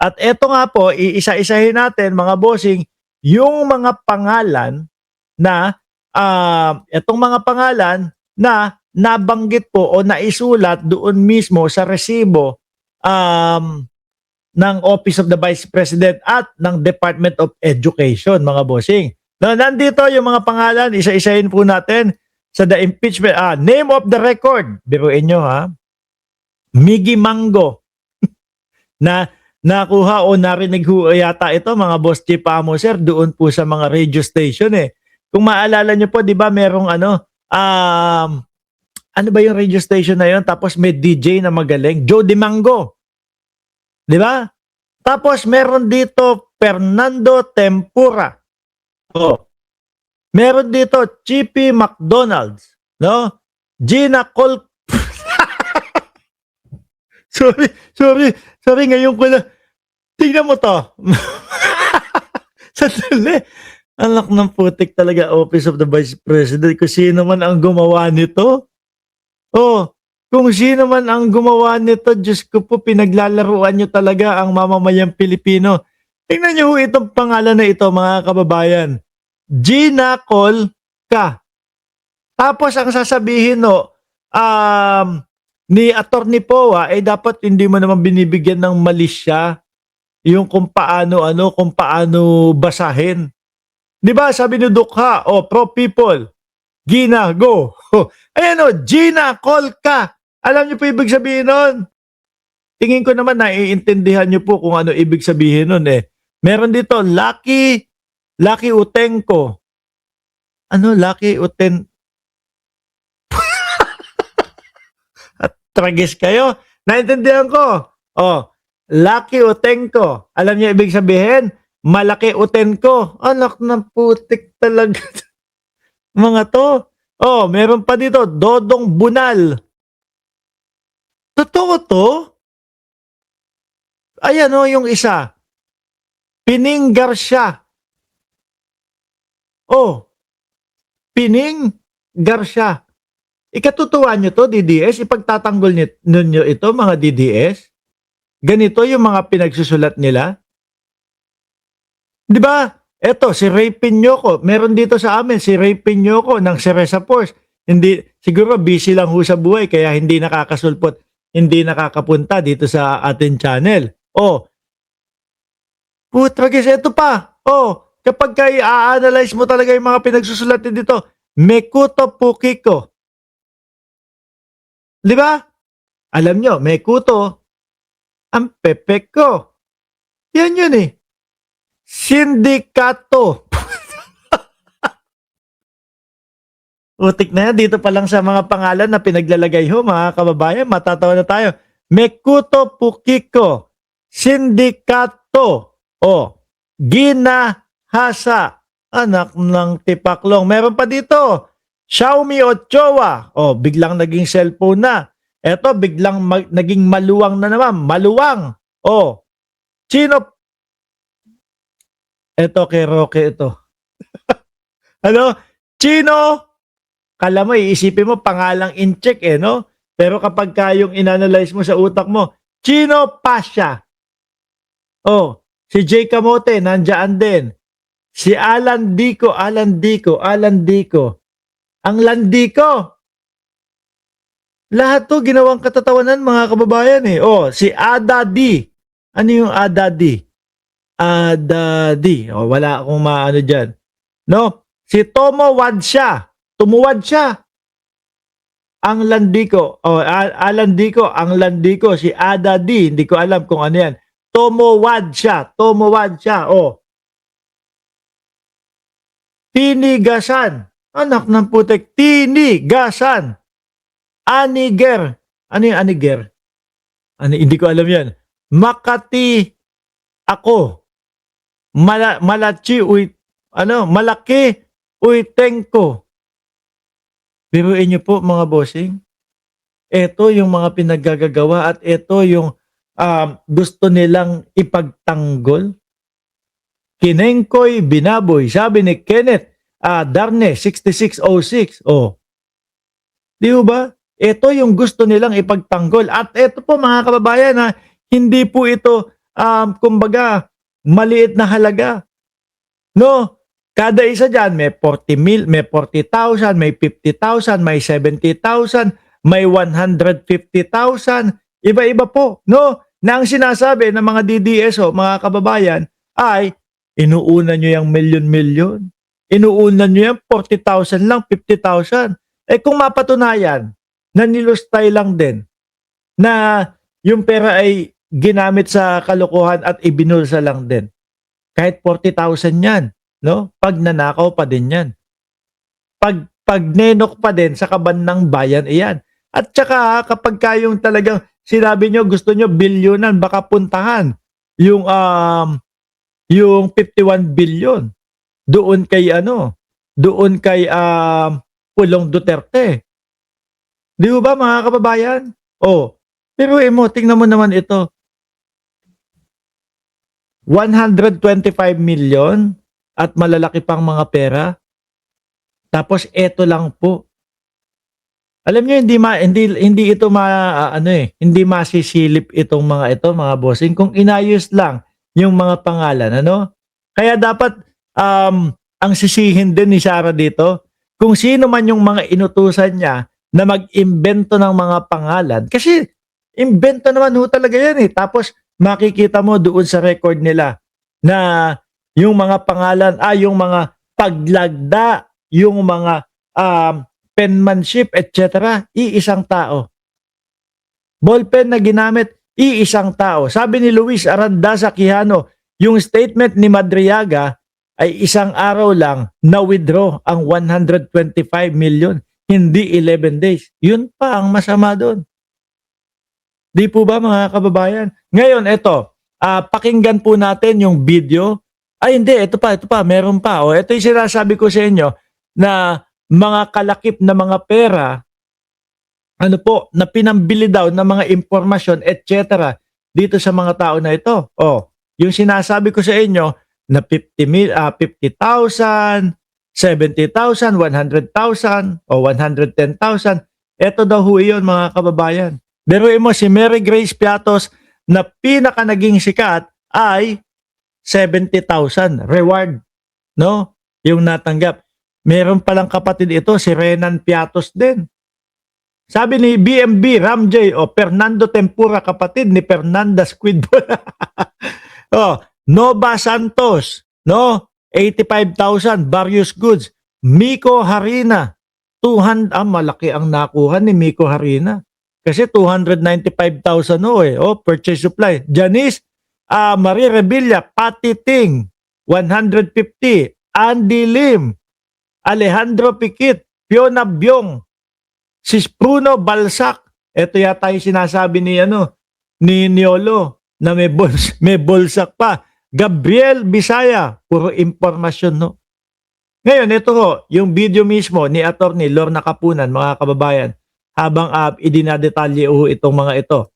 At eto nga po, iisa-isahin natin mga bossing, yung mga pangalan na, etong mga pangalan na nabanggit po o naisulat doon mismo sa resibo, ng Office of the Vice President at ng Department of Education, mga bossing. Na nandito yung mga pangalan, isa-isahin po natin sa the impeachment, name of the record, biruin nyo ha, Miggy Mango, na nakuha o narinig ho yata ito mga boss Chief Amo sir doon po sa mga radio station eh. Kung maalala nyo po, di ba merong ano ba yung radio station na yun? Tapos may DJ na magaling, Jody Mango. Di ba? Tapos meron dito Fernando Tempura. Oh. Meron dito Chippy McDonald's, no? Gina Col Sorry, ngayon ko na. Tingnan mo to. Sandali. Anak ng putik talaga, Office of the Vice President. Kung sino man ang gumawa nito. Oh, kung sino man ang gumawa nito, Diyos ko po, pinaglalaruan nyo talaga ang mamamayang Pilipino. Tingnan nyo ho itong pangalan na ito, mga kababayan. Gina Colca. Tapos ang sasabihin no, ni Attorney Poa, dapat hindi mo naman binibigyan ng mali siya yung kung paano basahin. Di ba sabi ni Dukha, pro people, Gina, go. Ayan Gina Colca. Alam niyo po ibig sabihin nun? Tingin ko naman naiintindihan niyo po kung ano ibig sabihin nun eh. Meron dito, Lucky Utenko. Ano, Lucky Uten... Tragis kayo. Naintindihan ko. Lucky Utenko. Alam niyo ibig sabihin? Malaki Utenko. Anak ng putik talaga. Mga to. Meron pa dito. Dodong Bunal. Totoo to? Ayan yung isa. Pining Garcia. Pining Garcia. Ikatutuwa nyo to, DDS, ipagtatanggol ninyo ito, mga DDS. Ganito yung mga pinagsusulat nila. Di ba? Eto, si Ray Piñoco, meron dito sa amin, si Ray Piñoco ng Cereza Force. Hindi, siguro busy lang ho sa buhay, kaya hindi nakakasulpot, hindi nakakapunta dito sa ating channel. Putragis, eto pa. Kapag i-analyze mo talaga yung mga pinagsusulat dito, Mekuto Pukiko. Di ba? Alam nyo, Mekuto, ang pepe ko. Yan yun eh. Sindikato. Utik na yan. Dito pa lang sa mga pangalan na pinaglalagay ho, mga kababayan, matatawa na tayo. Mekuto Pukiko. Sindikato. Ginahasa. Anak ng tipaklong. Meron pa dito. Xiaomi Ochoa. Biglang naging cellphone na. Eto, biglang naging maluwang na naman. Maluwang. Chino. Eto kay Roque ito. Ano? Chino. Kala mo, iisipin mo, pangalang in-check no? Pero kapag kayong inanalyze mo sa utak mo, Chino Pasha. Si Jay Camote, nandiyan din. Si Alan Dico. Ang Landiko. Lahat to ginawang katatawanan, mga kababayan eh. Si Ada D. Ano yung Ada D? Ada D. Wala akong maano dyan. No? Si Tomo Wadsha. Tumuwad siya. Ang Landiko. Alan Dico. Ang Landiko. Si Ada D. Hindi ko alam kung ano yan. Tomo Wadsha. Tinigasan. Anak ng putek. Tinigasan. Aniger. Ano yung Aniger? Hindi ko alam yan. Makati ako. Malaki Uitengko. Biruin niyo po mga bossing. Ito yung mga pinaggagawa at ito yung gusto nilang ipagtanggol. Kinengkoy Binaboy. Sabi ni Kenneth Darne 6606. Di ba? Ito yung gusto nilang ipagtanggol. At ito po mga kababayan hindi po ito kumbaga maliit na halaga, no? Kada isa diyan may 40,000, may 40,000, may 50,000, may 70,000, may 150,000, iba-iba po, no? Na ang sinasabi ng mga DDSO, mga kababayan, ay inuuna nyo yung milyon-milyon. Inuuna nyo yung 40,000 lang, 50,000. Eh kung mapatunayan na nilustay lang din na yung pera ay ginamit sa kalokohan at ibinulsa lang din. Kahit 40,000 yan, no? Pag nanakaw pa din yan. Pag nenok pa din sa kaban bayan, iyan. At saka kapag kayong talagang sinabi nyo gusto nyo bilyonan, baka puntahan yung 51 billion doon kay Pulong Duterte. Di ba mga kababayan? Oh, pero mo, tingnan mo naman ito. 125 million at malalaki pang mga pera. Tapos eto lang po. Alam niyo hindi ito hindi masisilip itong mga ito, mga bossing, kung inayos lang yung mga pangalan, ano? Kaya dapat ang sisihin din ni Sara dito kung sino man yung mga inutusan niya na mag-imbento ng mga pangalan, kasi imbento naman ho talaga yan eh. Tapos makikita mo doon sa record nila na yung mga pangalan, yung mga paglagda, yung mga penmanship, etc. Iisang tao. Ballpen na ginamit, iisang tao. Sabi ni Luis Arandasa Quijano, yung statement ni Madriaga ay isang araw lang na-withdraw ang 125 million, hindi 11 days. Yun pa ang masama doon. Di po ba mga kababayan? Ngayon, ito, pakinggan po natin yung video. Ay hindi, ito pa, meron pa. O, ito yung sinasabi ko sa inyo na mga kalakip na mga pera, na pinambili daw ng mga impormasyon, etc. dito sa mga tao na ito. O, yung sinasabi ko sa inyo na 50,000, 70,000, 100,000, o 110,000, ito daw ho yun mga kababayan. Biruin mo si Mary Grace Piatos na pinaka naging sikat ay 70,000 reward, no? Yung natanggap. Meron palang kapatid ito, si Renan Piatos din. Sabi ni BMB Ramjay o Fernando Tempura, kapatid ni Fernanda Squidball. Nova Santos, no? 85,000 various goods. Miko Harina, 200, malaki ang nakuha ni Miko Harina. Kasi 295,000 purchase supply. Janice Marie Revilla, Patty Ting, 150. Andy Lim, Alejandro Piquit, Fiona Byong, si Bruno Balsac. Ito yata yung sinasabi ni Niolo na may Balsac pa. Gabriel Bisaya, puro impormasyon, no? Ngayon, ito ho, yung video mismo ni Attorney Lorna Kapunan, mga kababayan, habang idinadetalye itong mga ito.